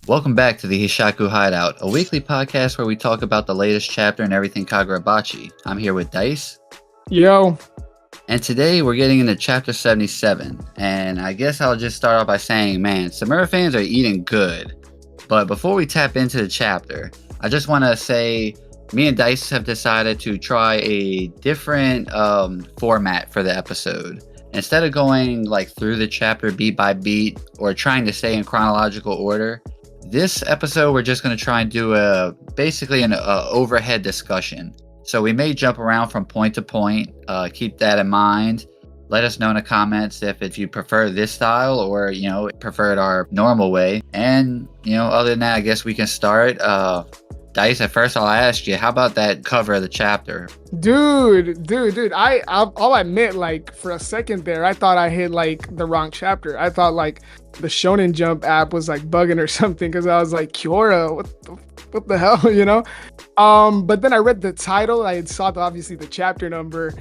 Welcome back to the Hishaku Hideout, a weekly podcast where we talk about the latest chapter and everything Kagurabachi. I'm here with Dice, Yo, and today we're getting into chapter 77. And I guess I'll just start off by saying, man, Samura fans are eating good. But before we tap into the chapter, I just want to say me and Dice have decided to try a different format for the episode. Instead of going like through the chapter beat by beat or trying to stay in chronological order, this episode we're just going to try and do basically an overhead discussion. So we may jump around from point to point. Keep that in mind. Let us know in the comments if you prefer this style or preferred our normal way. And other than that, I guess we can start. Dice, at first I'll ask you, how about that cover of the chapter? dude. I'll admit, like, for a second there, I thought I hit like the wrong chapter. I thought like the Shonen Jump app was like bugging or something because I was like, Kiora, what the hell, But then I read the title. I saw obviously the chapter number,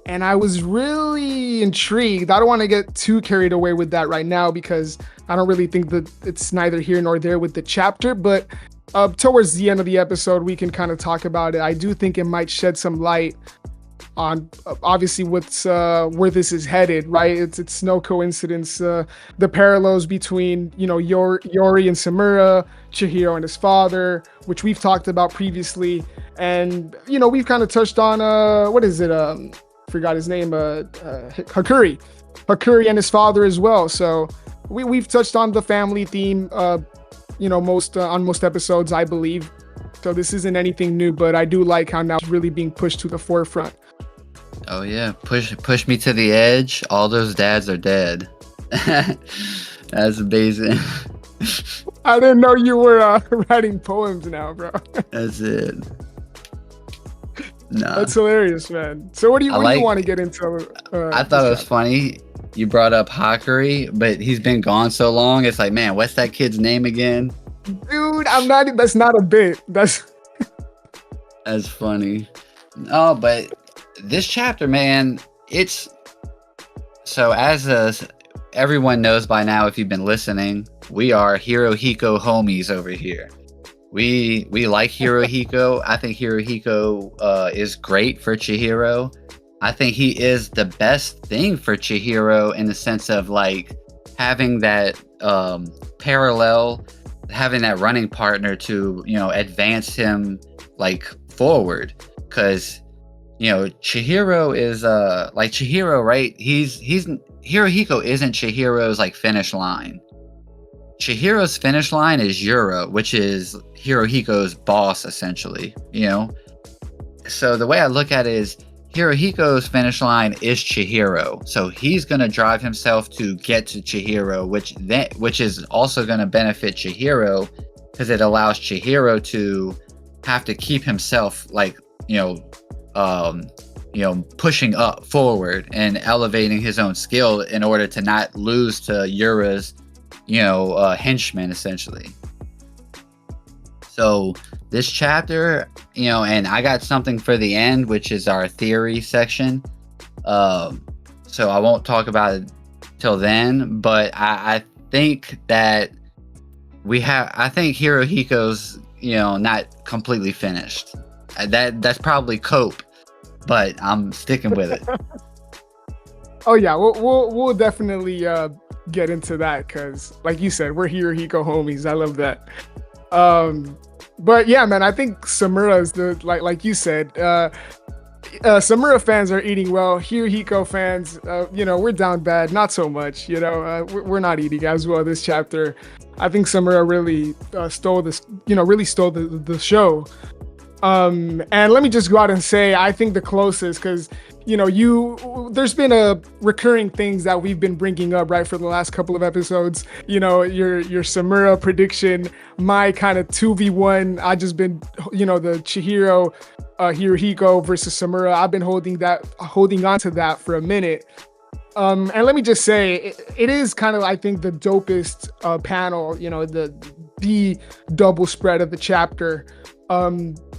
and I was really intrigued. I don't want to get too carried away with that right now because I don't really think that it's neither here nor there with the chapter, but towards the end of the episode, we can kind of talk about it. I do think it might shed some light on obviously what's where this is headed, right? It's no coincidence the parallels between Yori and Samura, Chihiro and his father, which we've talked about previously, and we've kind of touched on what is it? Forgot his name. Hakuri and his father as well. So we've touched on the family theme. On most episodes, I believe. So this isn't anything new, but I do like how now it's really being pushed to the forefront. Oh yeah, push me to the edge. All those dads are dead. That's amazing. I didn't know you were writing poems now, bro. That's it. No, that's hilarious, man. So what do you want to get into? I thought it was funny. You brought up Hakuri, but he's been gone so long. It's like, man, what's that kid's name again? Dude, that's not a bit. That's funny. Oh, but this chapter, man, it's so as everyone knows by now, if you've been listening, we are Hirohiko homies over here. We like Hirohiko. I think Hirohiko is great for Chihiro. I think he is the best thing for Chihiro in the sense of like having that parallel, having that running partner to advance him like forward. Because Chihiro is like Chihiro, right? He's Hirohiko isn't Chihiro's like finish line. Chihiro's finish line is Yura, which is Hirohiko's boss essentially. So the way I look at it is, Hirohiko's finish line is Chihiro, so he's going to drive himself to get to Chihiro, which is also going to benefit Chihiro because it allows Chihiro to have to keep himself like pushing up forward and elevating his own skill in order to not lose to Yura's henchman essentially. So this chapter, and I got something for the end, which is our theory section. So I won't talk about it till then, but I think that I think Hirohiko's, not completely finished. That's probably cope, but I'm sticking with it. Oh yeah, we'll definitely get into that because, like you said, we're Hirohiko homies. I love that. But yeah, man, I think Samura is like you said, Samura fans are eating well. Hirohiko fans, we're down bad, not so much. We're not eating as well this chapter. I think Samura really stole this, really stole the show. And let me just go out and say, I think the closest, because there's been a recurring things that we've been bringing up right for the last couple of episodes. Your Samura prediction, my kind of 2v1. I just been the Chihiro Hirohiko versus Samura. I've been holding on to that for a minute. And let me just say, it is kind of, I think, the dopest panel. The double spread of the chapter.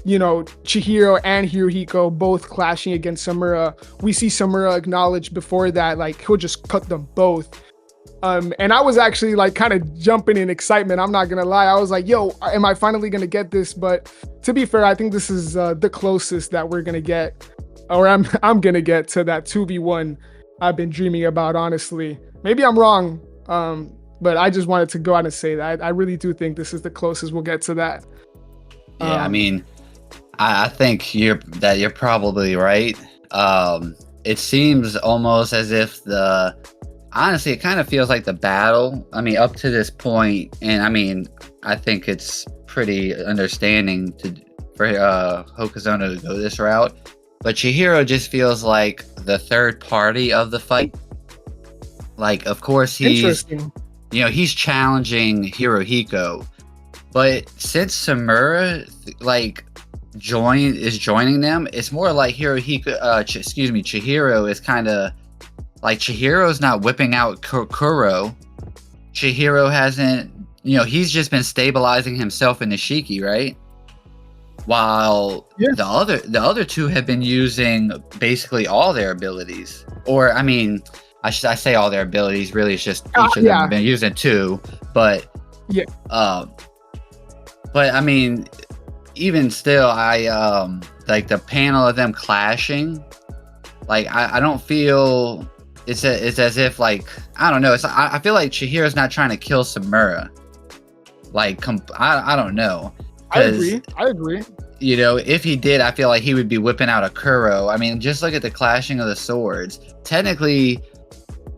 Chihiro and Hirohiko both clashing against Samura. We see Samura acknowledge before that, like, he'll just cut them both. And I was actually like kind of jumping in excitement. I'm not gonna lie. I was like, "Yo, am I finally gonna get this?" But to be fair, I think this is the closest that we're gonna get, or I'm gonna get to that 2v1 I've been dreaming about. Honestly, maybe I'm wrong, but I just wanted to go out and say that I really do think this is the closest we'll get to that. Yeah, I mean, I think you're probably right. It seems almost as if honestly, it kind of feels like the battle. I mean, up to this point, and I mean, I think it's pretty understanding for Hokuzono to go this route. But Chihiro just feels like the third party of the fight. Like, of course, he's challenging Hirohiko, but since Samura is joining them, it's more like Chihiro is kind of like Chihiro's not whipping out Kuro. Chihiro hasn't, he's just been stabilizing himself in the Shiki, right? While the other two have been using basically all their abilities. Or, I mean, I say all their abilities. Really, it's just each of them have been using two. But but I mean, even still, I like the panel of them clashing. Like I don't feel it's as if like I don't know. I feel like Chihiro's not trying to kill Samura. Like I don't know. I agree. If he did, I feel like he would be whipping out a Kuro. I mean, just look at the clashing of the swords. Technically,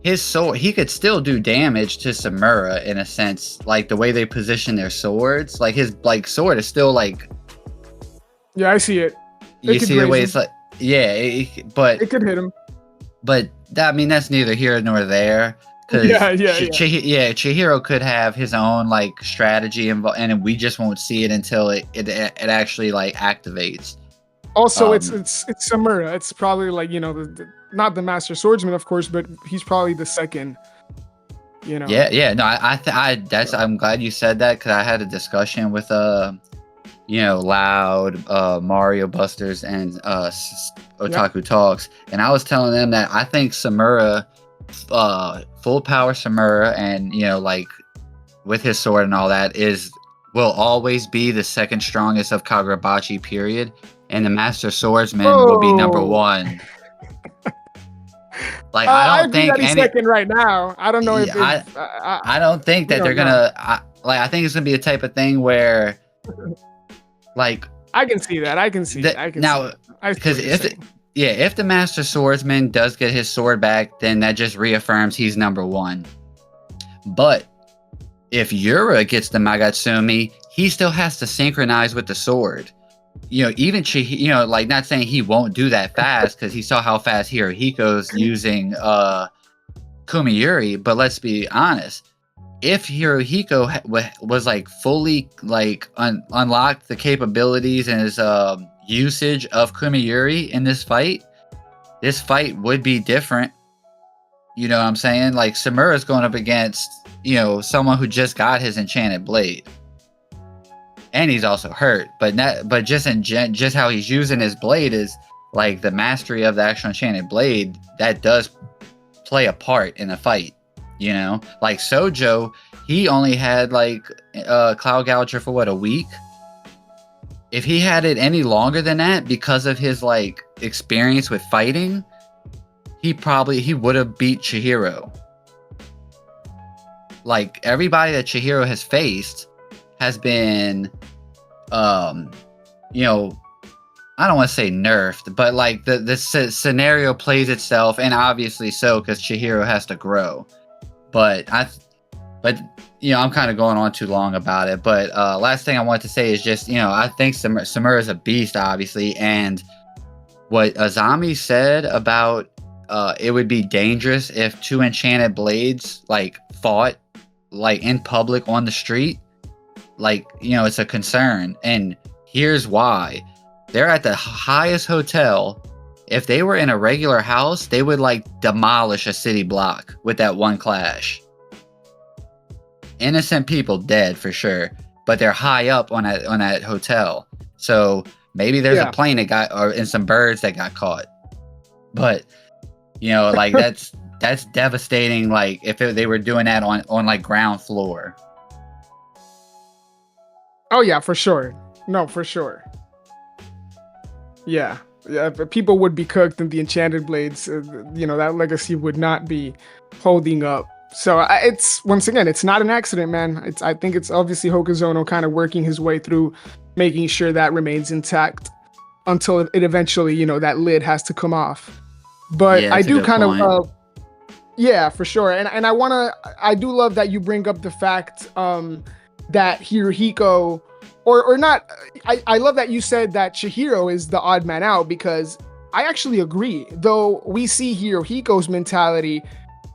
his sword, he could still do damage to Samura in a sense, like the way they position their swords. Like his sword is still like. Yeah, I see it. You see the way it's like, but it could hit him. But that's neither here nor there. Chihiro could have his own like strategy and we just won't see it until it actually like activates. Also, it's Samura. It's probably like not the master swordsman, of course, but he's probably the second. Yeah. No, I'm glad you said that because I had a discussion with Loud, Mario Busters, and Otaku Talks, and I was telling them that I think Samura. Full power Samura and like with his sword and all that will always be the second strongest of Kagurabachi period, and the master swordsman will be number one. Like I don't think he's second right now. I don't know if I don't think that they're gonna I think it's gonna be a type of thing where like I can see that because if the master swordsman does get his sword back, then that just reaffirms he's number one. But if Yura gets the Magatsumi, he still has to synchronize with the sword. Even like not saying he won't do that fast because he saw how fast Hirohiko's using Kumiyuri. But let's be honest, if Hirohiko was like fully like unlocked the capabilities and his usage of Kumiyuri in this fight would be different. You know what I'm saying? Like Samura's going up against someone who just got his enchanted blade, and he's also hurt. But just how he's using his blade is like the mastery of the actual enchanted blade that does play a part in a fight. Like Sojo, he only had like Cloud Gouger for a week. If he had it any longer than that because of his like experience with fighting, he would have beat Chihiro. Like everybody that Chihiro has faced has been I don't want to say nerfed, but like the scenario plays itself, and obviously so because Chihiro has to grow. But I'm kind of going on too long about it. But last thing I want to say is just, I think Samura is a beast, obviously. And what Azami said about it would be dangerous if two enchanted blades like fought like in public on the street. Like, it's a concern. And here's why. They're at the highest hotel. If they were in a regular house, they would like demolish a city block with that one clash. Innocent people dead for sure, but they're high up on that hotel. So maybe there's a plane and some birds that got caught. But like that's devastating. Like if they were doing that on like ground floor. Oh yeah, for sure. No, for sure. Yeah. Yeah, people would be cooked in the Enchanted Blades. That legacy would not be holding up. So it's once again, it's not an accident, man. I think it's obviously Hokuzono kind of working his way through, making sure that remains intact until it eventually, that lid has to come off. But Yeah, I that's a do good kind point. of, yeah, for sure. And I do love that you bring up the fact that Hirohiko, or not. I love that you said that Chihiro is the odd man out, because I actually agree. Though we see Hirohiko's mentality,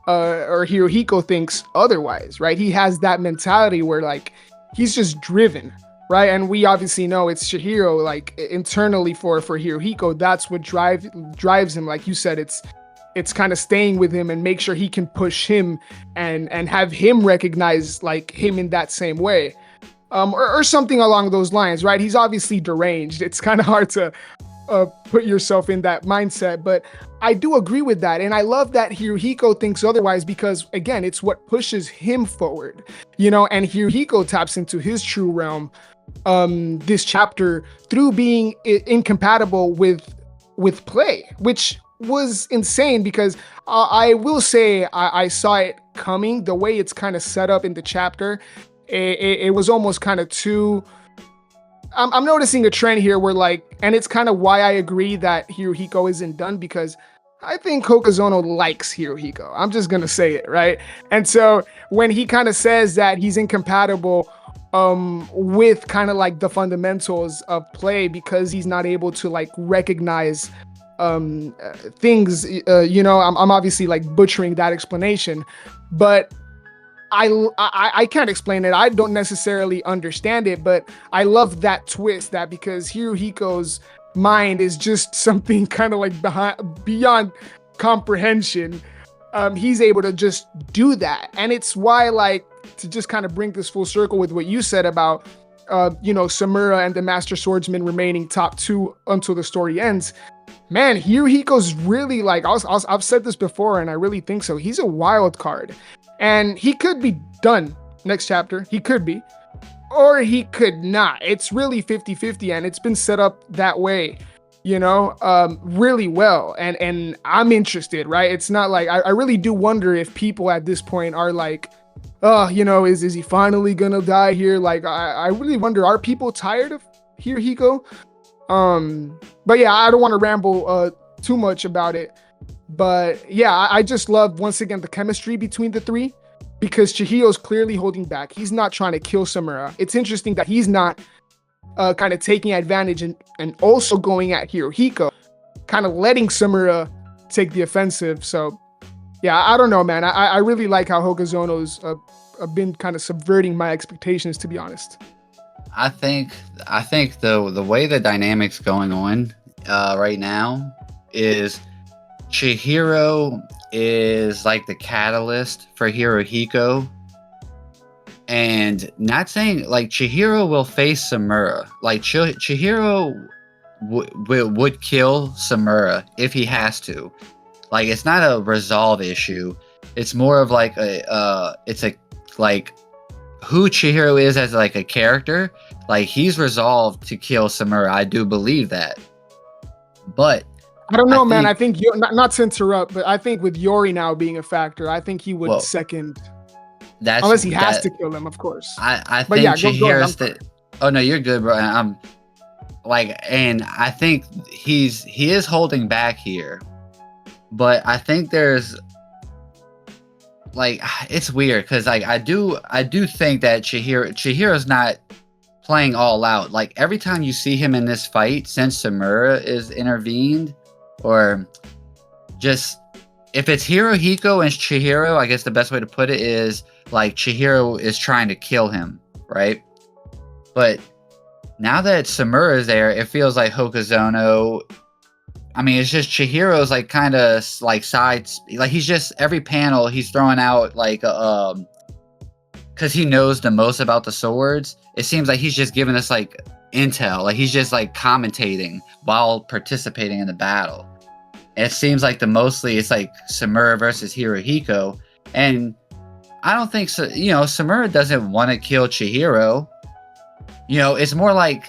or Hirohiko thinks otherwise, right? He has that mentality where like he's just driven, right? And we obviously know it's Chihiro, like internally for Hirohiko, that's what drives him. Like you said, it's kind of staying with him and make sure he can push him and have him recognize like him in that same way. Or something along those lines, right? He's obviously deranged. It's kind of hard to put yourself in that mindset, but I do agree with that. And I love that Hirohiko thinks otherwise, because again, it's what pushes him forward, and Hirohiko taps into his true realm this chapter through being incompatible with play, which was insane, because I will say I saw it coming. The way it's kind of set up in the chapter, it was almost kind of too. I'm noticing a trend here where and it's kind of why I agree that Hirohiko isn't done, because I think Hokuzono likes Hirohiko. I'm just gonna say it, right? And so when he kind of says that he's incompatible with kind of like the fundamentals of play, because he's not able to like recognize things, I'm obviously like butchering that explanation, but I can't explain it. I don't necessarily understand it, but I love that twist, that because Hirohiko's mind is just something kind of like beyond comprehension, he's able to just do that. And it's why, like, to just kind of bring this full circle with what you said about Samura and the Master Swordsman remaining top 2 until the story ends. Man, Hirohiko's really like, I've said this before, and I really think so. He's a wild card. And he could be done next chapter. He could be. Or he could not. It's really 50-50, and it's been set up that way, really well. And I'm interested, right? It's not like, I really do wonder if people at this point are like, oh, is he finally gonna die here? Like, I really wonder, are people tired of Hirohiko? But yeah, I don't want to ramble too much about it. But yeah, I just love, once again, the chemistry between the three, because Chihiro's clearly holding back. He's not trying to kill Samura. It's interesting that he's not kind of taking advantage and also going at Hirohiko, kind of letting Samura take the offensive. So yeah, I don't know, man. I really like how Hokuzono's been kind of subverting my expectations, to be honest. I think the way the dynamics going on right now is Chihiro is like the catalyst for Hirohiko, and not saying like Chihiro will face Samura. Like Chihiro would kill Samura if he has to. Like, it's not a resolve issue. It's more of like like who Chihiro is as like a character. Like, he's resolved to kill Samura. I do believe that. But I don't know, man. I think not to interrupt, but I think with Yori now being a factor, I think he would second. Unless he has to kill him, of course. I think Chihiro's the. Oh no, you're good, bro. I'm like, and I think he is holding back here, but I think there's like, it's weird because like I do think that Chihiro's not playing all out. Like, every time you see him in this fight since Samura is intervened, or just if it's Hirohiko and Chihiro, I guess the best way to put it is like Chihiro is trying to kill him, right? But now that Samura is there, it feels like Hokuzono. I mean, it's just Chihiro's like kind of like sides, like he's just every panel he's throwing out like because he knows the most about the swords. It seems like he's just giving us like intel, like he's just like commentating while participating in the battle. it seems like mostly it's like Samura versus Hirohiko, and I don't think so. You know, Samura doesn't want to kill Chihiro. You know, it's more like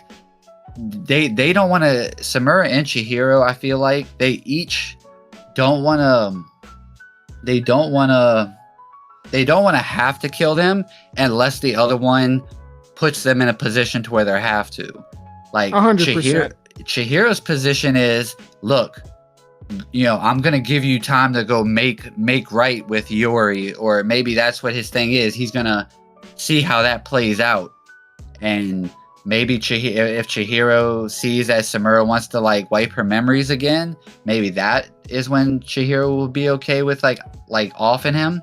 they don't want to. Samura and Chihiro, I feel like they each don't want to. They don't want to. They don't want to have to kill them unless the other one puts them in a position to where they have to. Like 100%. Chihiro's position is, look, you know, I'm gonna give you time to go make right with Yori, or maybe that's what his thing is. He's gonna see how that plays out, and maybe if Chihiro sees that Samura wants to like wipe her memories again, maybe that is when Chihiro will be okay with like offing him,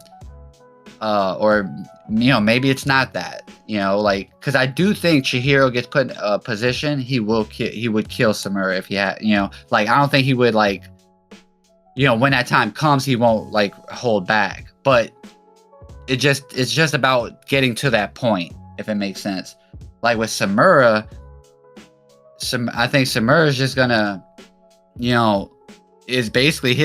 or you know, maybe it's not that, you know, like, because I do think Chihiro gets put in a position he would kill Samura if he had, you know, like I don't think he would like, you know, when that time comes he won't like hold back, but it's just about getting to that point, if it makes sense. Like with Samura, I think Samura is just gonna, you know, is basically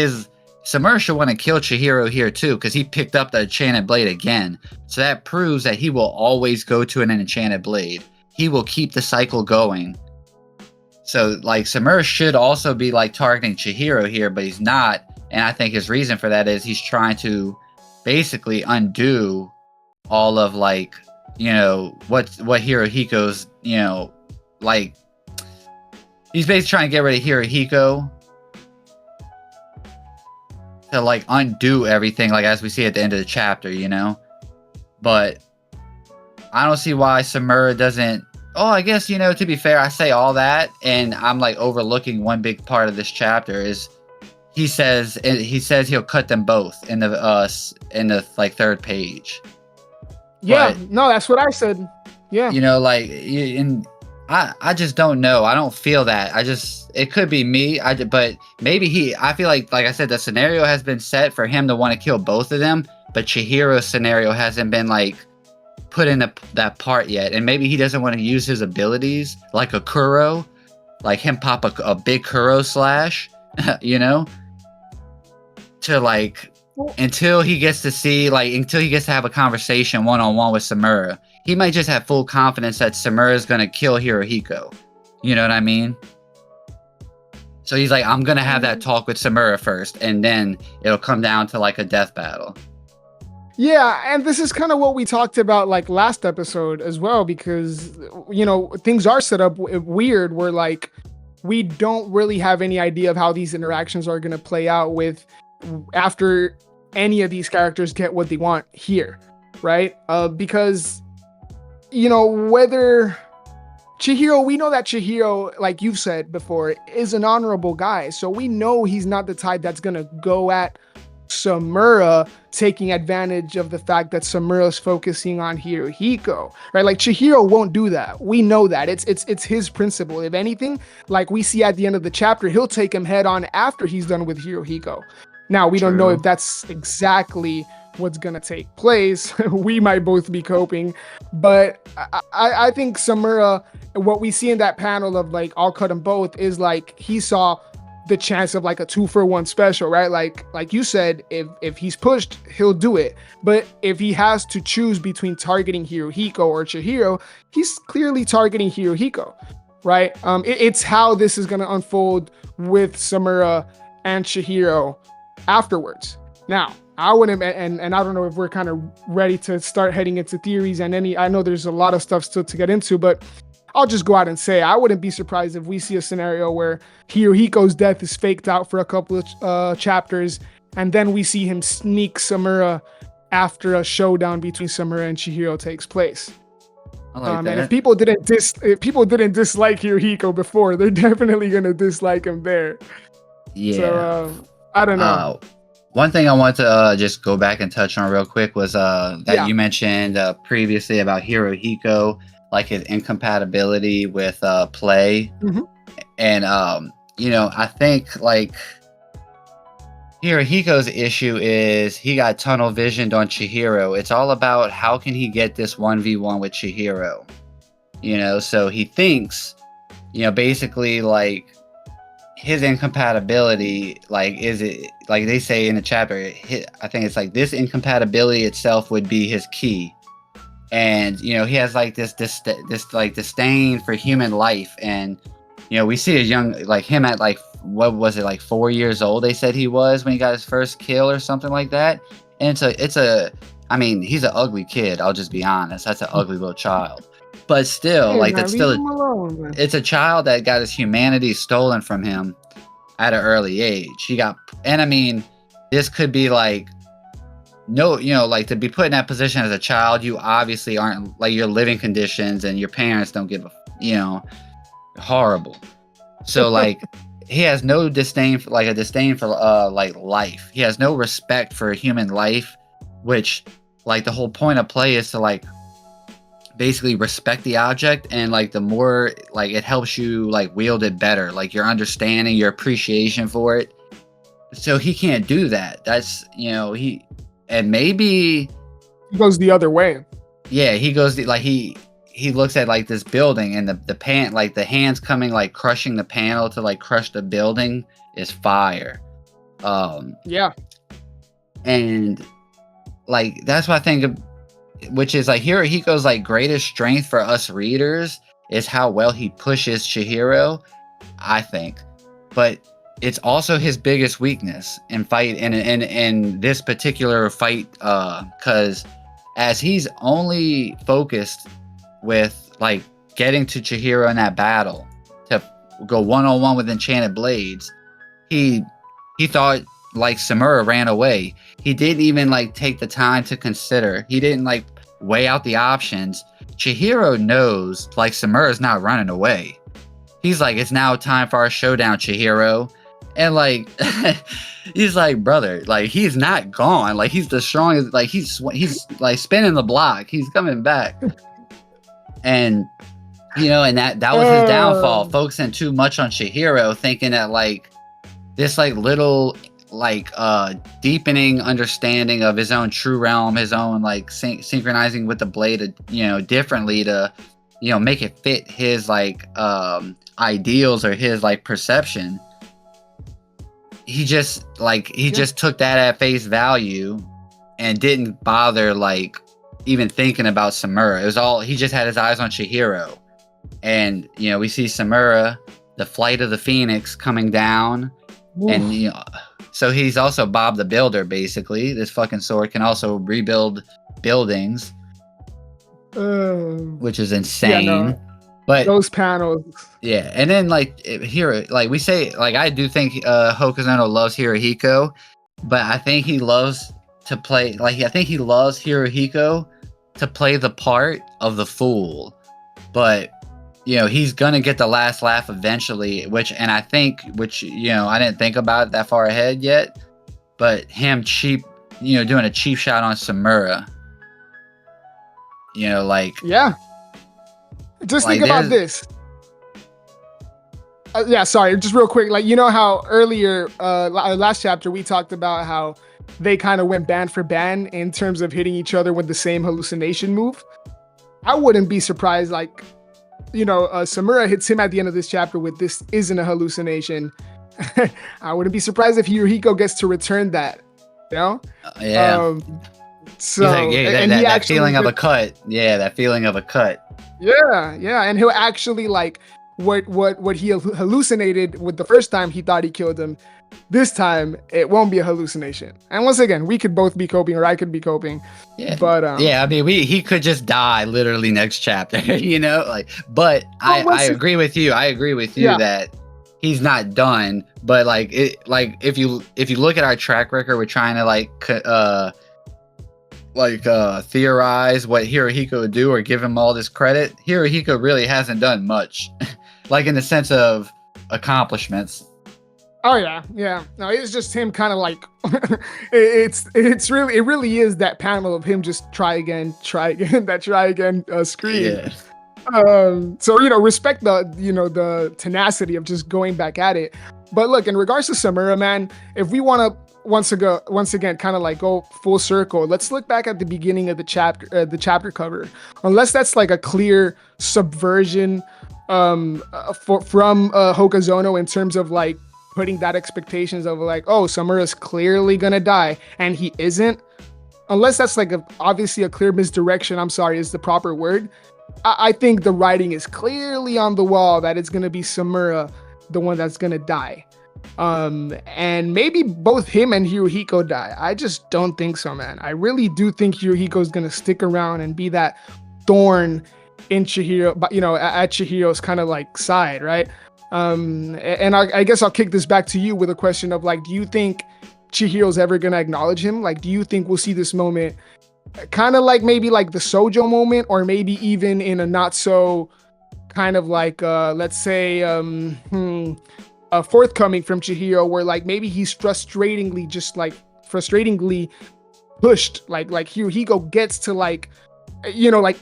Samura should want to kill Chihiro here too, because he picked up the Enchanted Blade again. So that proves that he will always go to an Enchanted Blade. He will keep the cycle going. So like Samura should also be like targeting Chihiro here, but he's not. And I think his reason for that is he's trying to basically undo all of like, you know, what Hirohiko's, you know, like he's basically trying to get rid of Hirohiko to like undo everything, like as we see at the end of the chapter, you know. But I don't see why Samura doesn't. Oh, I guess, you know, to be fair, I say all that and I'm like overlooking one big part of this chapter is he says he'll cut them both in the like third page. Yeah, but, no, that's what I said. Yeah, you know, like I just don't know. I don't feel that. It could be me. But maybe I feel like I said, the scenario has been set for him to want to kill both of them, but Chihiro's scenario hasn't been like put in that part yet. And maybe he doesn't want to use his abilities like a Kuro, like him pop a big Kuro slash, you know, to like, until he gets to have a conversation one-on-one with Samura. He might just have full confidence that Samura is going to kill Hirohiko. You know what I mean? So he's like, I'm going to have that talk with Samura first, and then it'll come down to like a death battle. Yeah, and this is kind of what we talked about like last episode as well, because, you know, things are set up weird where like we don't really have any idea of how these interactions are going to play out with after any of these characters get what they want here, right? Because, you know, whether Chihiro, we know that Chihiro, like you've said before, is an honorable guy. So we know he's not the type that's going to go at Samura, taking advantage of the fact that Samura's focusing on Hirohiko, right? Like Chihiro won't do that. We know that. It's his principle. If anything, like we see at the end of the chapter, he'll take him head on after he's done with Hirohiko. Now, we don't know if that's exactly what's going to take place. We might both be coping, but I think Samura, what we see in that panel of like, I'll cut them both, is like, he saw the chance of like a 2-for-1 special, right? Like you said, if he's pushed, he'll do it. But if he has to choose between targeting Hirohiko or Chihiro, he's clearly targeting Hirohiko, right? It's how this is going to unfold with Samura and Chihiro afterwards. Now, I wouldn't, and I don't know if we're kind of ready to start heading into theories and I know there's a lot of stuff still to get into, but I'll just go out and say, I wouldn't be surprised if we see a scenario where Hirohiko's death is faked out for a couple of chapters, and then we see him sneak Samura after a showdown between Samura and Chihiro takes place. I like that. And if people didn't dislike Hirohiko before, they're definitely gonna dislike him there. Yeah. So I don't know. One thing I want to just go back and touch on real quick was that you mentioned previously about Hirohiko, like his incompatibility with play. Mm-hmm. And, you know, I think like Hirohiko's issue is he got tunnel visioned on Chihiro. It's all about how can he get this 1v1 with Chihiro, you know? So he thinks, you know, basically like his incompatibility, like, is it like they say in the chapter? I think it's like this incompatibility itself would be his key, and you know he has like this like disdain for human life, and you know we see a young like him at like what was it like 4 years old? They said he was when he got his first kill or something like that, and it's a I mean he's an ugly kid. I'll just be honest. That's an ugly little child. But still, Hey, like man, that's leave still him alone, man. it's a child that got his humanity stolen from him at an early age. He got, and I mean, this could be like, no, you know, like to be put in that position as a child, you obviously aren't like your living conditions and your parents don't give a, you know, horrible. So like, he has no disdain for like a disdain for like life. He has no respect for human life, which like the whole point of play is to like basically respect the object, and like the more like it helps you like wield it better, like your understanding, your appreciation for it. So he can't do that. That's, you know, he, and maybe He goes the other way. yeah, he goes like he looks at like this building, and the pan, like the hands coming like crushing the panel to like crush the building is fire. Yeah. And like that's what I think of, which is like Hirohiko's like greatest strength for us readers is how well he pushes Chihiro, I think. But it's also his biggest weakness in fight in this particular fight, because as he's only focused with like getting to Chihiro in that battle to go one-on-one with Enchanted Blades, he thought like Samura ran away. He didn't even like take the time to consider. He didn't like weigh out the options. Chihiro knows like Samura's not running away. He's like, it's now time for our showdown, Chihiro. And like he's like, brother, like he's not gone. Like he's the strongest, like he's like spinning the block. He's coming back. And you know, and that was his downfall, focusing too much on Chihiro, thinking that like this like little like deepening understanding of his own true realm, his own like synchronizing with the blade, you know, differently to, you know, make it fit his like ideals or his like perception. He just took that at face value and didn't bother like even thinking about Samura. It was all, he just had his eyes on Chihiro. And you know, we see Samura, the flight of the phoenix, coming down. Oof. And you know, so he's also Bob the Builder, basically. This fucking sword can also rebuild buildings, which is insane. Yeah, no. But those panels, yeah. And then like here, like we say, like I do think Hokuzono loves Hirohiko, but I think he loves to play, like I think he loves Hirohiko to play the part of the fool. But you know, he's gonna get the last laugh eventually, which you know, I didn't think about it that far ahead yet, but him doing a cheap shot on Samura, you know, like, yeah, just like, think about this. Yeah, sorry, just real quick, like, you know how earlier last chapter we talked about how they kind of went band for band in terms of hitting each other with the same hallucination move. I wouldn't be surprised, like, you know, Samura hits him at the end of this chapter with "this isn't a hallucination." I wouldn't be surprised if Hirohiko gets to return that. You know? Yeah. So like, yeah, that feeling of a cut. Yeah, that feeling of a cut. Yeah, yeah, and he'll actually like what he hallucinated with the first time he thought he killed him. This time it won't be a hallucination. And once again, we could both be coping, or I could be coping. Yeah, but yeah, I mean, he could just die literally next chapter, you know. Like, but I agree with you. I agree with you that he's not done. But like if you look at our track record, we're trying to theorize what Hirohiko would do or give him all this credit. Hirohiko really hasn't done much, like in the sense of accomplishments. Oh yeah. No, it's just him kind of like it really is that panel of him just try again scream. Yeah. So you know, respect the tenacity of just going back at it. But look, in regards to Samura, man, if we want to once again kind of like go full circle, let's look back at the beginning of the chapter cover. Unless that's like a clear subversion from Hokuzono in terms of like putting that expectations of like, oh, Samura's clearly gonna die, and he isn't. Unless that's like obviously a clear misdirection. I'm sorry, is the proper word. I think the writing is clearly on the wall that it's gonna be Samura, the one that's gonna die. And maybe both him and Hirohiko die. I just don't think so, man. I really do think Hirohiko is gonna stick around and be that thorn in Chihiro, but at Chihiro's kind of like side, right? And I guess I'll kick this back to you with a question of like, do you think Chihiro's ever gonna acknowledge him? Like, do you think we'll see this moment kind of like maybe like the Sojo moment, or maybe even in a not so kind of like let's say a forthcoming from Chihiro, where like maybe he's frustratingly pushed, like Hirohiko gets to like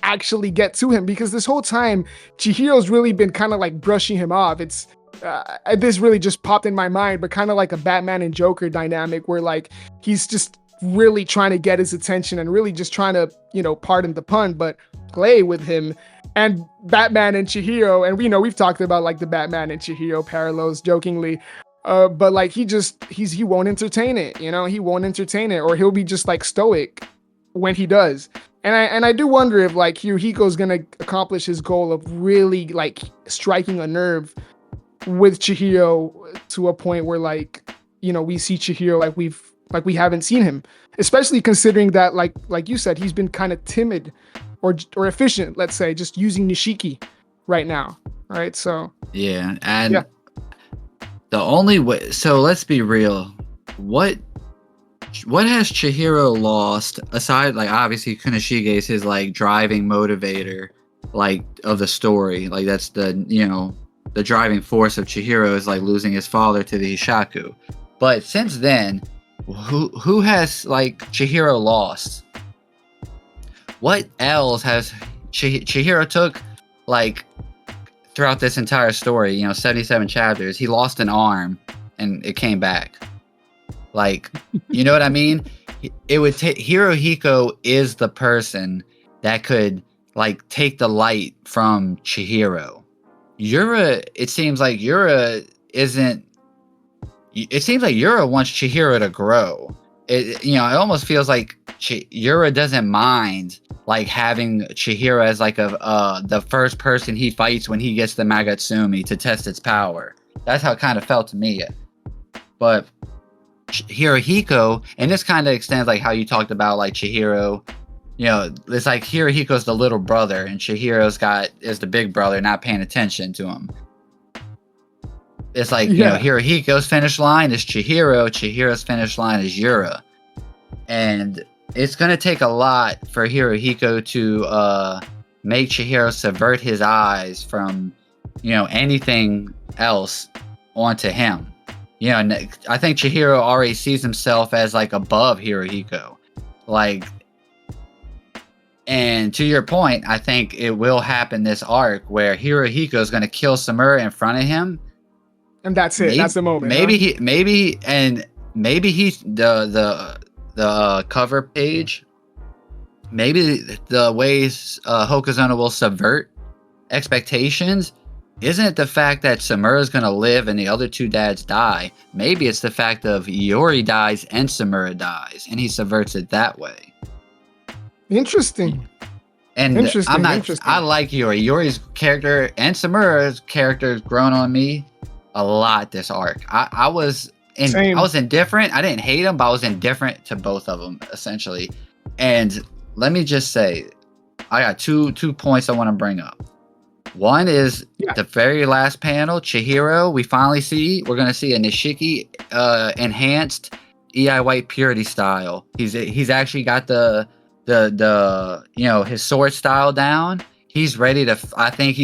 actually get to him, because this whole time Chihiro's really been kind of like brushing him off. It's this really just popped in my mind, but kind of like a Batman and Joker dynamic where like he's just really trying to get his attention and really just trying to, pardon the pun, but play with him. And Batman and Chihiro, and we've talked about like the Batman and Chihiro parallels jokingly, but like he won't entertain it, he won't entertain it, or he'll be just like stoic when he does. And I do wonder if like Hirohiko's gonna accomplish his goal of really like striking a nerve with Chihiro to a point where like, we see Chihiro like we haven't seen him, especially considering that like you said, he's been kind of timid or efficient, let's say, just using Nishiki right now, right? So yeah, and the only way, so let's be real, what has Chihiro lost aside, like obviously Kunoshige is his like driving motivator like of the story, like that's the the driving force of Chihiro is like losing his father to the Hishaku. But since then, who has like Chihiro lost? What else has Chihiro took like throughout this entire story, 77 chapters, he lost an arm and it came back. Like, you know what I mean? It would take Hirohiko is the person that could like take the light from Chihiro. Yura, it seems like Yura isn't. It seems like Yura wants Chihiro to grow. It almost feels like Yura doesn't mind like having Chihiro as like the first person he fights when he gets the Magatsumi to test its power. That's how it kind of felt to me. But Hirohiko, and this kind of extends like how you talked about like Chihiro. It's like Hirohiko's the little brother and Chihiro's is the big brother, not paying attention to him. It's like, Hirohiko's finish line is Chihiro, Chihiro's finish line is Yura. And it's going to take a lot for Hirohiko to make Chihiro subvert his eyes from, anything else onto him. I think Chihiro already sees himself as like above Hirohiko. Like, and to your point, I think it will happen this arc where Hirohiko is going to kill Samura in front of him. And that's it. That's the moment. Maybe he's the cover page. Maybe the ways Hokuzono will subvert expectations isn't the fact that Samura is going to live and the other two dads die. Maybe it's the fact of Iori dies and Samura dies, and he subverts it that way. Interesting. And interesting. I like Iori. Iori's character and Samura's character has grown on me a lot this arc. I was indifferent. I didn't hate him, but I was indifferent to both of them essentially. And let me just say, I got two points I want to bring up. One is the very last panel, Chihiro. We're going to see a Nishiki enhanced EI White Purity style. He's actually got the his sword style down. He's ready to. I think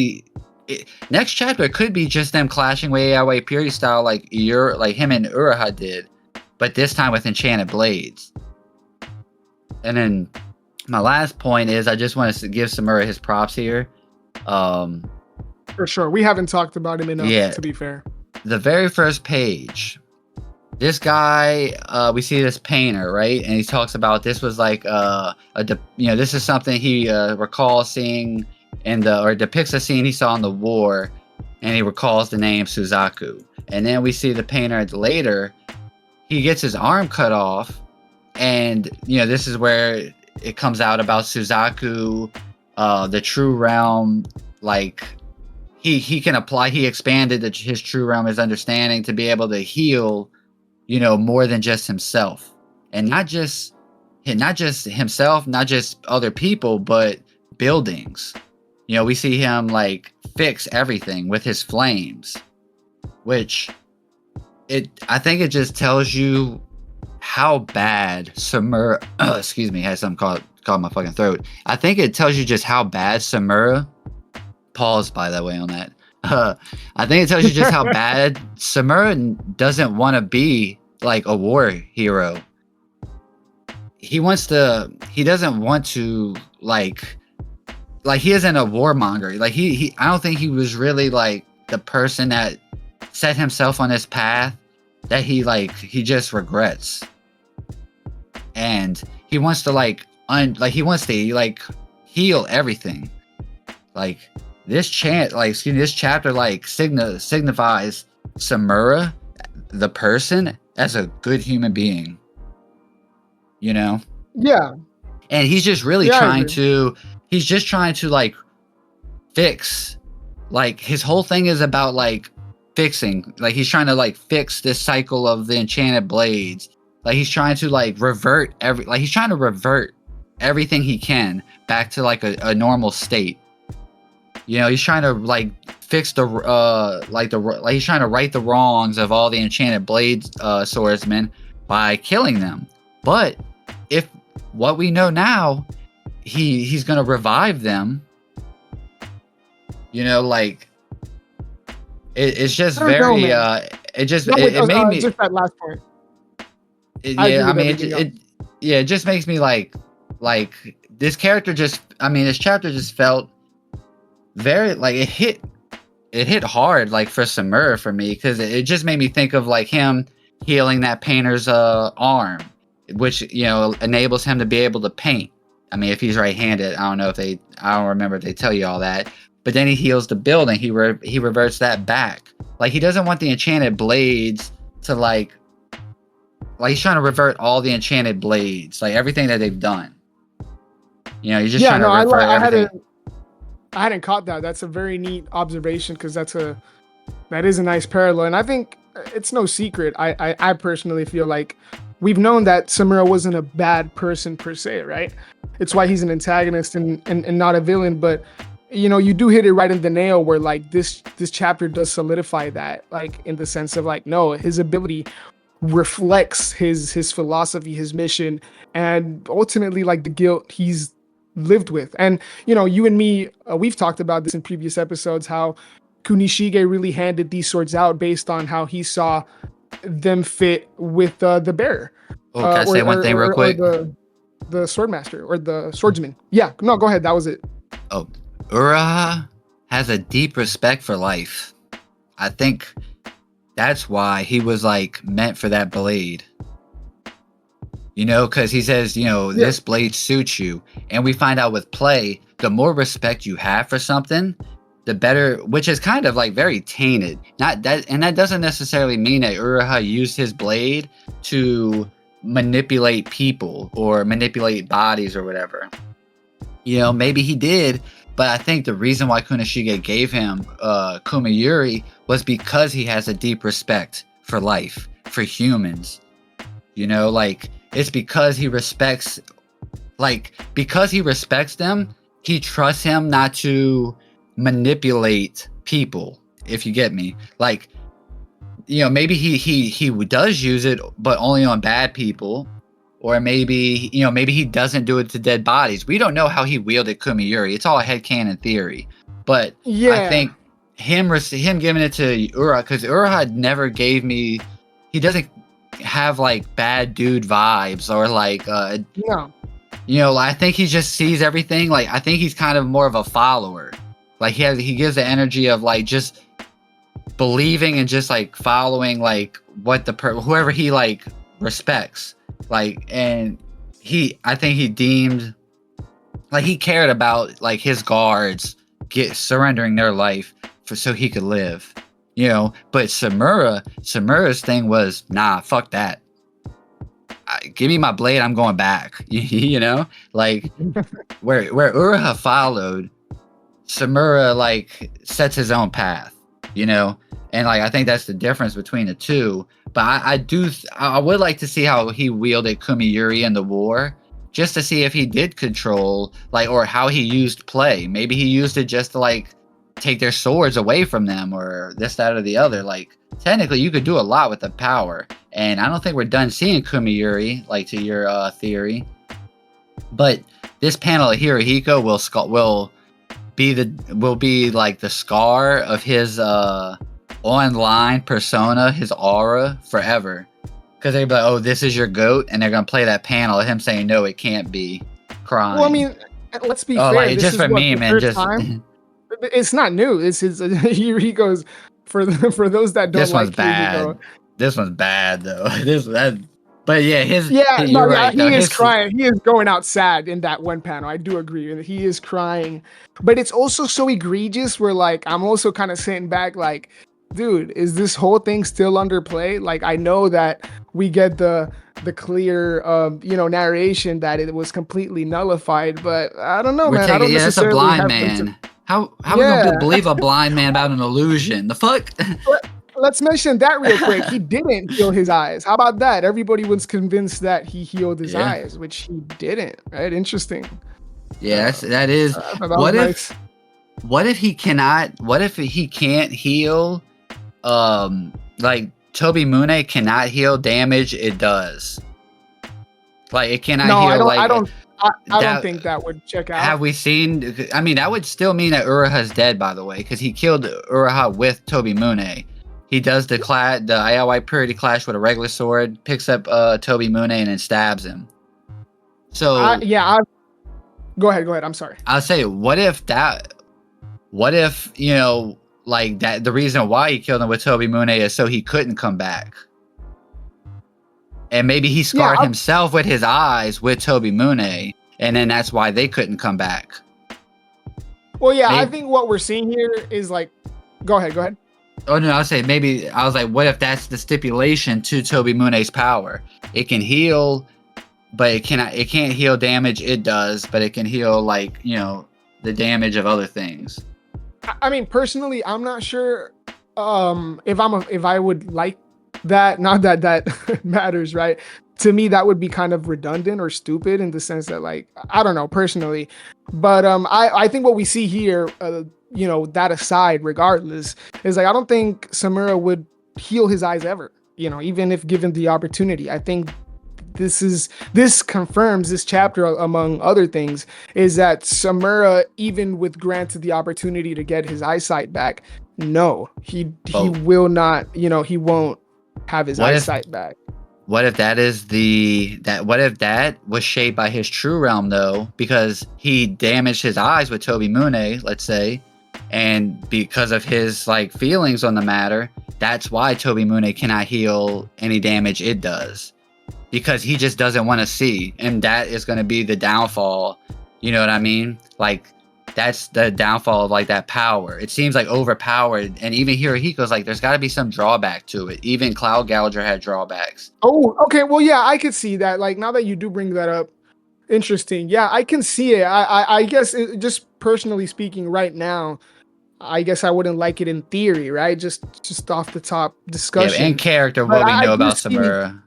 next chapter could be just them clashing with EI White Purity style, like him and Uraha did, but this time with enchanted blades. And then my last point is I just want to give Samura his props here. For sure, we haven't talked about him enough. To be fair, the very first page, this guy, we see this painter, right? And he talks about this was like this is something he recalls seeing or depicts a scene he saw in the war. and he recalls the name Suzaku. And then we see the painter later, he gets his arm cut off, and this is where it comes out about Suzaku, the true realm, like he can apply, he expanded his true realm, his understanding to be able to heal, more than just himself, and not just himself, not just other people, but buildings. We see him like fix everything with his flames, which I think it just tells you how bad Samura, excuse me, had something caught my fucking throat. I think it tells you just how bad Samura, pause by the way on that. I think it tells you just how bad Samura doesn't want to be like a war hero. He doesn't want to like he isn't a warmonger. Like I don't think he was really like the person that set himself on this path that he just regrets. And he wants to he wants to heal everything. Like this chapter signifies Samura, the person, as a good human being. Yeah. And he's just really trying to fix, his whole thing is about fixing, he's trying to fix this cycle of the enchanted blades. He's trying to revert everything he can back to a normal state. He's trying to fix he's trying to right the wrongs of all the enchanted blade swordsmen by killing them. But if what we know now, he's gonna revive them. It's just very it made me just that last point. It just makes me this character this chapter just felt very it hit hard for Samura for me, because it just made me think of him healing that painter's arm, which enables him to be able to paint. If he's right-handed, I don't remember if they tell you all that. But then he heals the building. He reverts that back. He doesn't want the enchanted blades to he's trying to revert all the enchanted blades, everything that they've done. He's just trying to revert everything. I hadn't caught that. That's a very neat observation, because that is a nice parallel. And I think it's no secret. I personally feel like we've known that Samura wasn't a bad person per se, right? It's why he's an antagonist and not a villain. But you do hit it right in the nail, where this chapter does solidify that, in the sense of no, his ability reflects his philosophy, his mission, and ultimately the guilt he's lived with. And you and me, we've talked about this in previous episodes, how Kunishige really handed these swords out based on how he saw them fit with the bearer. Can I say one thing real quick? The swordmaster or the swordsman. Yeah, no, go ahead. That was it. Oh, Uraha has a deep respect for life. I think that's why he was meant for that blade. Because he says, this blade suits you. And we find out with play, the more respect you have for something, the better, which is kind of very tainted. Not that, and that doesn't necessarily mean that Uraha used his blade to manipulate people or manipulate bodies or whatever. Maybe he did, but I think the reason why Kunishige gave him Kumayuri was because he has a deep respect for life, for humans. It's because he respects, because he respects them, he trusts him not to manipulate people, if you get me. Maybe he does use it, but only on bad people. Or maybe he doesn't do it to dead bodies. We don't know how he wielded Kumayuri. It's all a headcanon theory. But I think him giving it to Uraha, because Uraha never gave me, he doesn't have bad dude vibes or no. I think he just sees everything. I think he's kind of more of a follower. He gives the energy of just believing and just following what whoever he respects. And I think he deemed he cared about his guards surrendering their life so he could live, you know. But Samura's thing was, nah, fuck that. Give me my blade, I'm going back. You know, like where Uruha followed, Samura like sets his own path, you know, and like I think that's the difference between the two. But I would like to see how he wielded Kumiyuri in the war, just to see if he did control, like, or how he used play. Maybe he used it just to like take their swords away from them, or this, that, or the other. Like technically, you could do a lot with the power, and I don't think we're done seeing Kumiyuri, like to your theory. But this panel of Hirohiko will be like the scar of his online persona, his aura forever. Because they'd be like, oh, this is your goat, and they're gonna play that panel of him saying, no, it can't be, crying. Well, I mean, let's be fair. Like, this just is for what, me, man. Just it's not new. This is Hirohiko's for those that don't this like one's bad. Hirohiko. This one's bad though. But yeah, you're right. He is crying. He is going out sad in that one panel. I do agree, and he is crying. But it's also so egregious. Where like I'm also kind of sitting back, like, dude, is this whole thing still under play? Like, I know that we get the clear narration that it was completely nullified, but I don't know, man. I don't necessarily it's a blind man. How we gonna believe a blind man about an illusion? The fuck? Let's mention that real quick. He didn't heal his eyes. How about that? Everybody was convinced that he healed his eyes, which he didn't. Right? Interesting. Yeah, that is. What if he cannot? What if he can't heal? Like Toby Mune cannot heal damage it does. Like it cannot heal. I don't think that would check out. Have we seen? I mean, that would still mean that Uruha's dead, by the way, because he killed Uruha with Toby Mune. He does the Ayawai Purity Clash with a regular sword, picks up Toby Mune and then stabs him. So go ahead. I'm sorry. I'll say, what if like that? The reason why he killed him with Toby Mune is so he couldn't come back, and maybe he scarred himself with his eyes with Toby Mune, and then that's why they couldn't come back. Well, yeah, I think what we're seeing here is like, go ahead. Oh no, I'll say maybe I was like, what if that's the stipulation to Toby Mune's power? It can heal, but it can't heal damage it does, but it can heal like, the damage of other things. I mean, personally, I'm not sure if I would like that. Not that matters, right? To me, that would be kind of redundant or stupid in the sense that, like, I don't know personally, but I think what we see here, that aside, regardless, is like I don't think Samura would heal his eyes ever. Even if given the opportunity. I think this confirms this chapter, among other things, is that Samura, even with granted the opportunity to get his eyesight back, no, he will not. He won't have his eyesight back. What if that was shaped by his true realm though? Because he damaged his eyes with Toby Mune, let's say, and because of his like feelings on the matter, that's why Toby Mune cannot heal any damage it does. Because he just doesn't want to see, and that is going to be the downfall. You know what I mean? Like, that's the downfall of like that power. It seems like overpowered, and even Hirohiko's like, there's got to be some drawback to it. Even Cloud Gouger had drawbacks. Oh, okay. Well, yeah, I could see that. Like, now that you do bring that up, interesting. Yeah, I can see it. I guess just personally speaking, right now, I guess I wouldn't like it in theory, right? Just off the top discussion. Yeah, in character, what we know about Samura.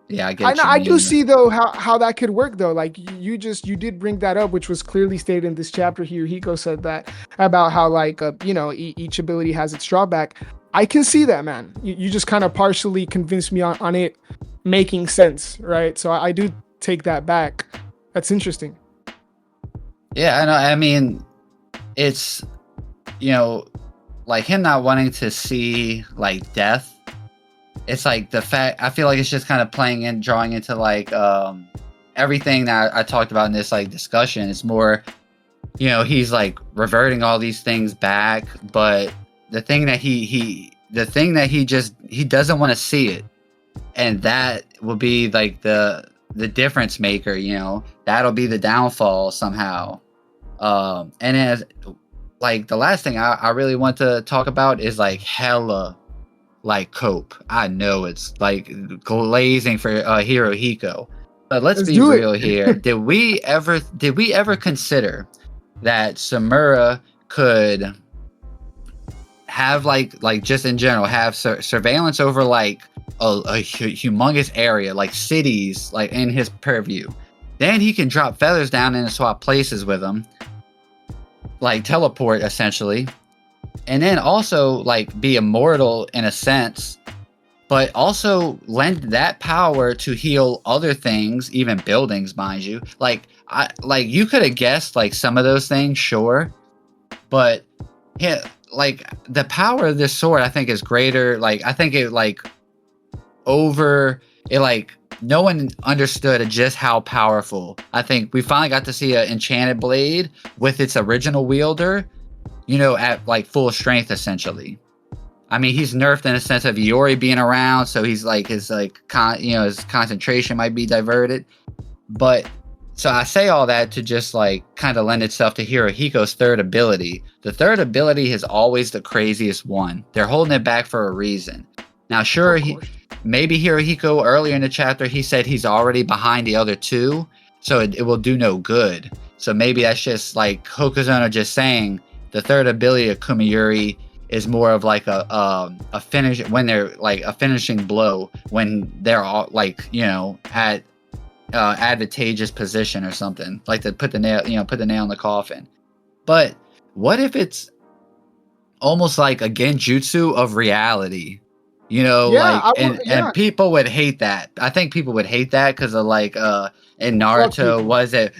Yeah, I do see though how that could work though. Like you did bring that up, which was clearly stated in this chapter. Hirohiko said that about how like each ability has its drawback. I can see that, man. You just kind of partially convinced me on it making sense, right? So I do take that back. That's interesting. Yeah, I know. I mean, it's like him not wanting to see like death. It's like the fact, I feel like it's just kind of drawing into like everything that I talked about in this like discussion. It's more, he's like reverting all these things back, but the thing that he doesn't want to see it, and that will be like the difference maker. That'll be the downfall somehow. And like the last thing I really want to talk about is like hella like cope. I know it's like glazing for Hirohiko. But let's Let's be do it. real here. Did we ever consider that Samura could have like just in general have surveillance over like a humongous area, like cities, like in his purview? Then he can drop feathers down and swap places with them, like teleport essentially, and then also like be immortal in a sense, but also lend that power to heal other things, even buildings, mind you. Like you could have guessed like some of those things, sure, but yeah, like the power of this sword, I think is greater. Like I think it like over it like no one understood just how powerful. I think we finally got to see an enchanted blade with its original wielder, at like full strength essentially. I mean, he's nerfed in a sense of Iori being around, so he's like his his concentration might be diverted. But so I say all that to just like kind of lend itself to Hirohiko's third ability. The third ability is always the craziest one. They're holding it back for a reason. Now, sure, maybe Hirohiko earlier in the chapter he said he's already behind the other two, so it will do no good. So maybe that's just like Hokuzono just saying the third ability of Kumiyuri is more of like a finish when they're like a finishing blow when they're all like at advantageous position or something, like to put the nail in the coffin. But what if it's almost like a genjutsu of reality? And people would hate that. I think people would hate that because of like in Naruto was it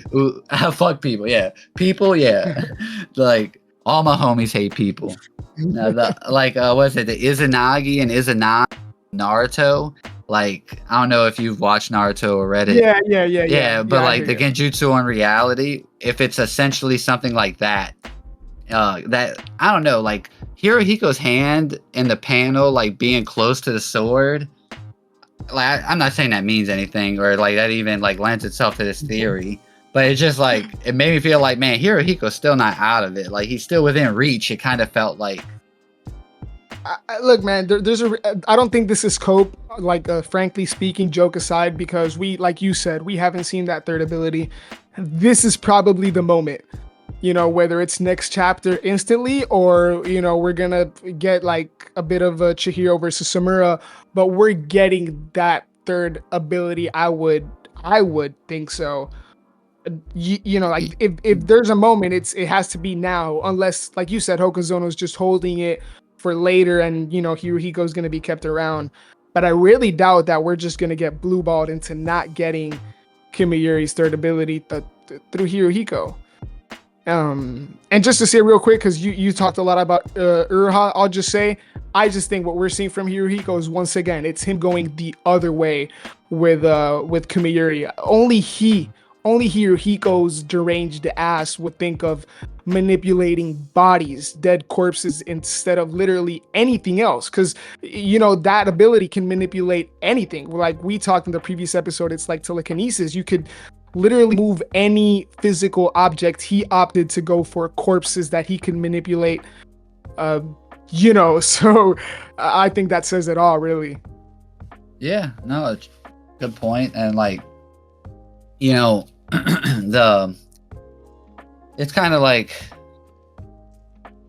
fuck people, yeah, people, yeah. Like all my homies hate people. Was it the Izanagi and Izanagi Naruto? Like, I don't know if you've watched Naruto or read it. Yeah, but like the genjutsu on reality, if it's essentially something like that, that I don't know, like Hirohiko's hand in the panel, like being close to the sword. Like, I'm not saying that means anything or like that even like lends itself to this theory. But it's just like it made me feel like, man, Hirohiko's still not out of it. Like he's still within reach. It kind of felt like. Look, man, I don't think this is cope. Like, frankly speaking, joke aside, because like you said, we haven't seen that third ability. This is probably the moment. Whether it's next chapter instantly or we're gonna get like a bit of a Chihiro versus Samura, but we're getting that third ability. I would think so. Like if there's a moment, it has to be now, unless like you said, Hokuzono's just holding it for later and Hirohiko's going to be kept around. But I really doubt that we're just going to get blue balled into not getting Kumiyuri's third ability through Hirohiko. And just to say real quick, because you talked a lot about Uruha, I'll just say I just think what we're seeing from Hirohiko is once again it's him going the other way with Kumiyuri. Only Hirohiko's deranged ass would think of manipulating bodies, dead corpses, instead of literally anything else. Because, that ability can manipulate anything. Like we talked in the previous episode, it's like telekinesis. You could literally move any physical object. He opted to go for corpses that he can manipulate. So I think that says it all, really. Yeah, no, it's a good point. And like, it's kind of like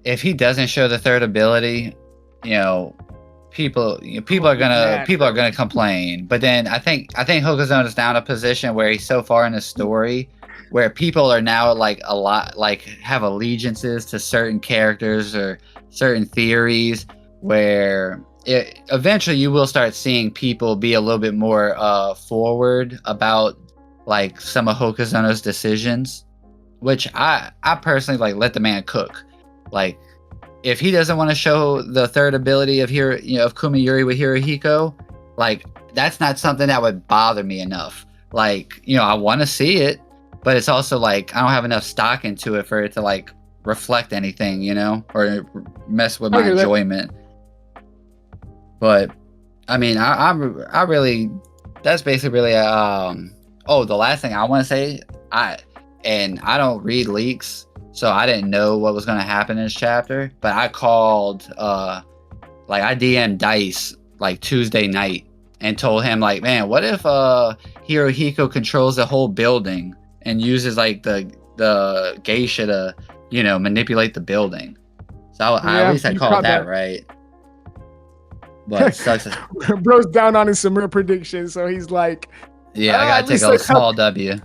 if he doesn't show the third ability, people are gonna complain. But then I think Hokuzono is now in a position where he's so far in the story where people are now like a lot like have allegiances to certain characters or certain theories where eventually you will start seeing people be a little bit more forward about like some of Hokuzono's decisions, which I personally like let the man cook. Like if he doesn't want to show the third ability of of Kumiyuri with Hirohiko, like that's not something that would bother me enough. Like, I want to see it, but it's also like I don't have enough stock into it for it to like reflect anything, or mess with my enjoyment. But I mean, I really that's basically really the last thing I want to say, and I don't read leaks, so I didn't know what was going to happen in this chapter. But I called, like I DM'd Dice like Tuesday night and told him like, man, what if Hirohiko controls the whole building and uses like the geisha to, you know, manipulate the building. So at least I called that right. But it sucks. Bro's down on his Samura prediction, so he's like, yeah, I gotta take a small W.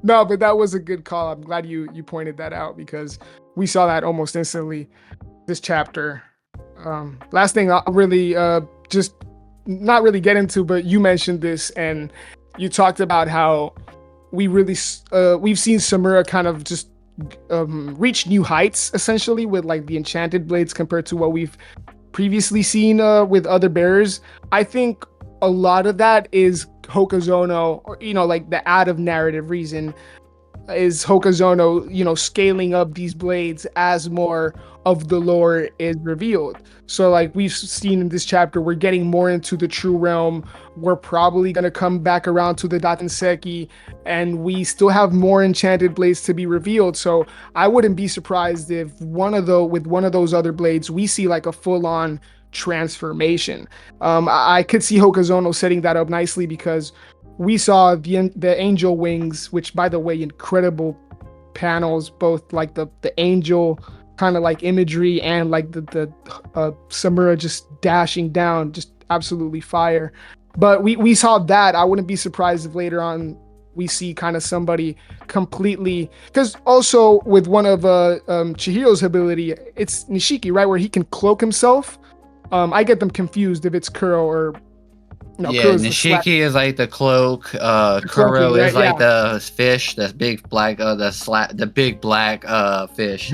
No, but that was a good call. I'm glad you pointed that out because we saw that almost instantly this chapter. Last thing I'll really just not really get into, but you mentioned this and you talked about how we've seen Samura kind of just reach new heights essentially with like the enchanted blades compared to what we've previously seen with other bearers. I think a lot of that is Hokazono, or you know, like the out of narrative reason is Hokazono, you know, scaling up these blades as more of the lore is revealed. So like we've seen in this chapter, we're getting more into the true realm. We're probably going to come back around to the Datenseki, and we still have more enchanted blades to be revealed. So I wouldn't be surprised if with one of those other blades, we see like a full-on transformation. I could see Hokazono setting that up nicely because we saw the angel wings, which by the way, incredible panels, both like the angel kind of like imagery and like the Samura just dashing down, just absolutely fire. But we saw that. I wouldn't be surprised if later on we see kind of somebody completely, because also with one of Chihiro's ability, it's Nishiki, right, where he can cloak himself. I get them confused if it's Kuro or no. Yeah, Kuro's Nishiki is like the cloak. Kuro is like the fish, the big black, the big black fish.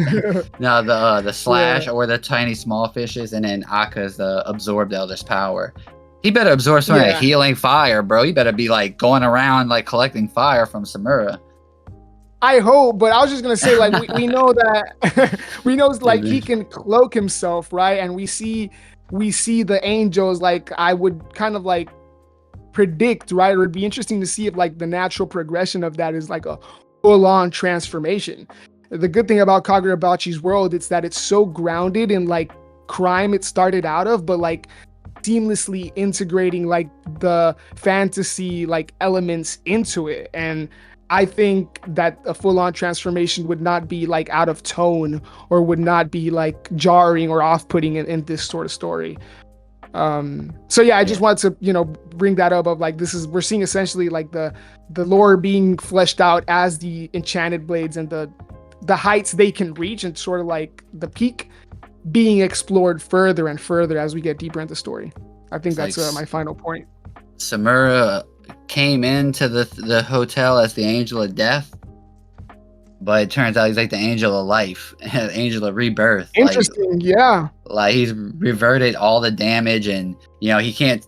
No, the slash or the tiny small fishes, and then Akka's the absorbed eldest power. He better absorb some of that healing fire, bro. He better be like going around like collecting fire from Samura. I hope, but I was just gonna say, like, we know that we know like he can cloak himself, right? And we see the angels. Like, I would kind of like predict, right? It would be interesting to see if like the natural progression of that is like a full-on transformation. The good thing about Kagurabachi's world is that it's so grounded in like crime it started out of, but like seamlessly integrating like the fantasy like elements into it. And I think that a full-on transformation would not be like out of tone or would not be like jarring or off-putting in this sort of story. So yeah, I just wanted to, you know, bring that up of like, we're seeing essentially like the lore being fleshed out as the enchanted blades and the heights they can reach, and sort of like the peak being explored further and further as we get deeper into the story. I think that's my final point. Samura came into the hotel as the angel of death, but it turns out he's like the angel of life, angel of rebirth. Interesting, yeah. Like he's reverted all the damage, and you know he can't.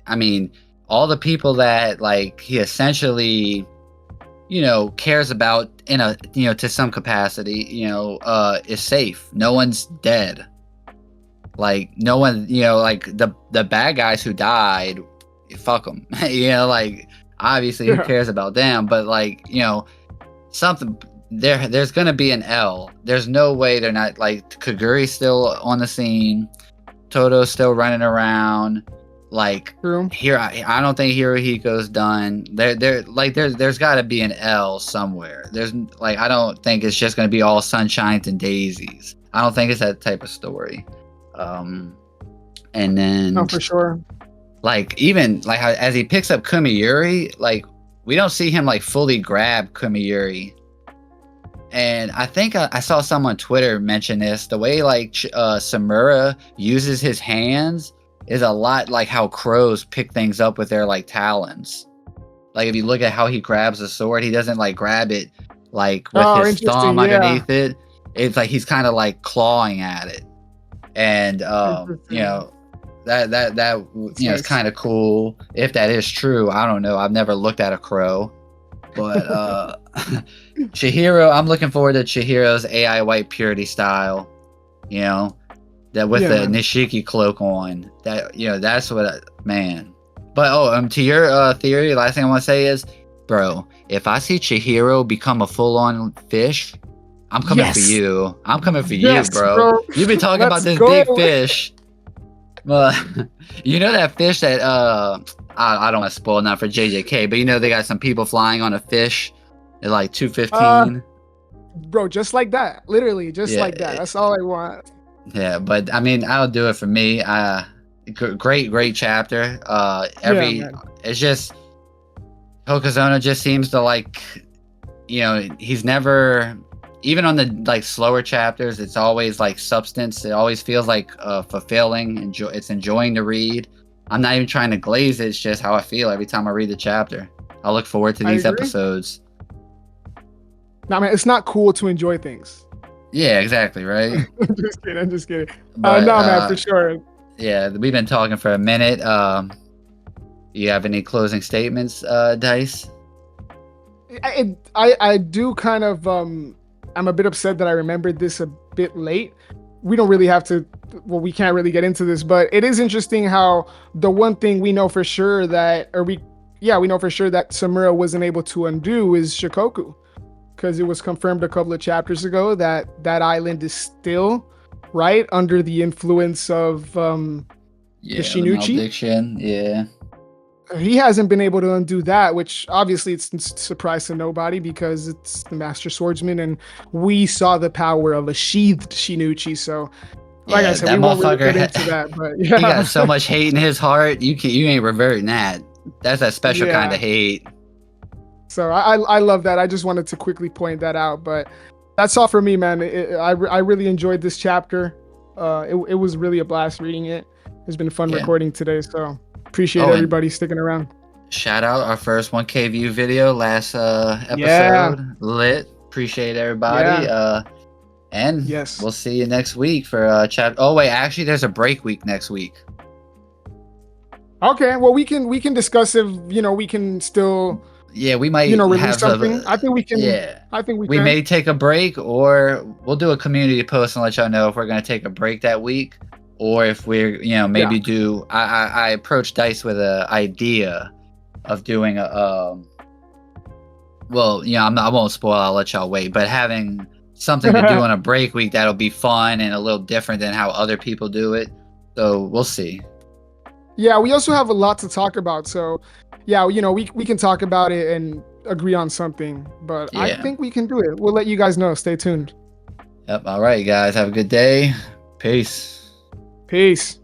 I mean, all the people that like he essentially, you know, cares about in a, you know, to some capacity, you know, is safe. No one's dead. Like no one, you know, like the bad guys who died, fuck them. You know, like obviously who cares about them? But like, you know, something there's gonna be an L. There's no way they're not, like, Kaguri's still on the scene, Toto's still running around. Like here, I don't think Hirohiko's done. There's got to be an L somewhere. There's like, I don't think it's just gonna be all sunshines and daisies. I don't think it's that type of story. And then for sure, like even like how, as he picks up Kumiyuri, like we don't see him like fully grab Kumiyuri. And I think I saw someone on Twitter mention this. The way like Samura uses his hands is a lot like how crows pick things up with their like talons. Like if you look at how he grabs a sword, he doesn't like grab it like with his thumb underneath it. It's like he's kind of like clawing at it. And you know, that you know, it's kind of cool if that is true. I don't know. I've never looked at a crow. But Chihiro, I'm looking forward to Chihiro's AI white purity style, you know, that with the Nishiki cloak on. That, you know, that's what man. But to your theory, last thing I want to say is bro, if I see Chihiro become a full-on fish, I'm coming for Yes. you. I'm coming for you, Yes, bro. bro. You've been talking about Let's this go. big fish. Well, you know that fish that I don't want to spoil not for JJK, but you know they got some people flying on a fish at like 2:15. Bro, just like that. Literally, just Yeah, like that. That's all I want. yeah, but I mean, I'll do it for me. Great chapter. Yeah, man. It's just Hokuzono just seems to like, he's never, even on the like slower chapters, it's always like substance. It always feels like fulfilling. It's enjoying to read. I'm not even trying to glaze it. It's just how I feel every time I read the chapter. I look forward to these episodes. Nah, man, it's not cool to enjoy things. Yeah, exactly, right? I'm just kidding. But, no, man, for sure. Yeah, we've been talking for a minute. You have any closing statements, Dice? I do kind of I'm a bit upset that I remembered this a bit late. We don't really have to, well, we can't really get into this, but it is interesting how the one thing we know for sure that, we know for sure that Samura wasn't able to undo is Shikoku, because it was confirmed a couple of chapters ago that that island is still right under the influence of the Shinuchi. Malediction, yeah. He hasn't been able to undo that, which obviously it's a surprise to nobody because it's the Master Swordsman, and we saw the power of a sheathed Shinuchi. So, like I said, we won't really get into that. But yeah, he got so much hate in his heart. You ain't reverting that. That's a special kind of hate. So I love that. I just wanted to quickly point that out. But that's all for me, man. I really enjoyed this chapter. It was really a blast reading it. It's been fun recording today. So. Appreciate everybody sticking around. Shout out our first 1K view video last episode. Lit. Appreciate everybody. And we'll see you next week for chat. Oh wait, actually there's a break week next week. Okay, well we can discuss if we can still we might release have something. I think we can. I think we may take a break, or we'll do a community post and let y'all know if we're gonna take a break that week. Or if we're, maybe do, I approached Dice with an idea of doing I won't spoil, I'll let y'all wait, but having something to do on a break week that'll be fun and a little different than how other people do it. So we'll see. Yeah, we also have a lot to talk about. So we can talk about it and agree on something, but I think we can do it. We'll let you guys know. Stay tuned. Yep. All right, guys. Have a good day. Peace. Peace.